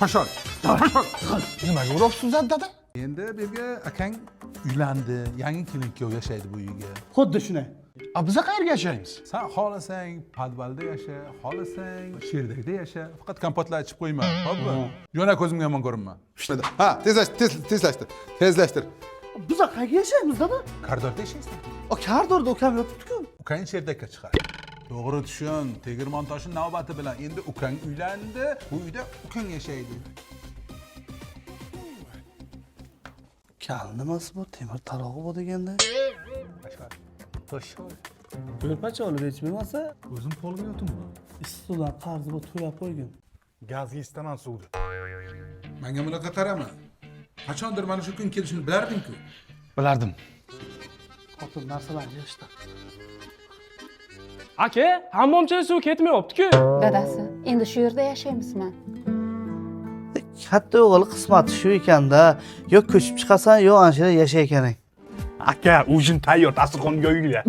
Toshol. Nimaga uryapsiz dada? Endi berga akang uylandi, yangi kelin kuyov yashaydi bu uyga. Xuddi shunday. Biza qayerga yashaymiz? Sen xohlasang podvalda yasha, xohlasang sherdakda yasha. Faqat kompotlar ichib qo'yma, xo'pmi? Yo'na ko'zimga yomon ko'rinma. Ha, tezlashtir. Biz qayerga yashaymiz dada? Koridorda yashaysan. Koridorda ukam yotibdi-ku. Ukang sherdakka chiqar. To'g'ri tushun, tegirmon toshi navbati bilan endi ukang uylandi, bu uyda ukang yashaydi. Kal nimasi bu? Temir tarog'i bu deganda. Toshol. Ko'rpacha olib yechmasa, O'zim polga yotimman. issiqdan qarzi bu to'lab qo'ygan. Gazga istaman suvni. Menga bunaqa qarama. Qachondir mana shu kun kelishini bilarding-ku. Bilardim. Xotin narsalarni yig'ishdi. Aka, hammomchaga suv ketmayapti-ku. Dadasi, endi shu yerda yashaymizmi? Katta o'g'il qismati shu ekanda, yo ko'chib chiqasan, yo ancha yashay ekan. Aka, ujin tayyor, dasturxonga uyla.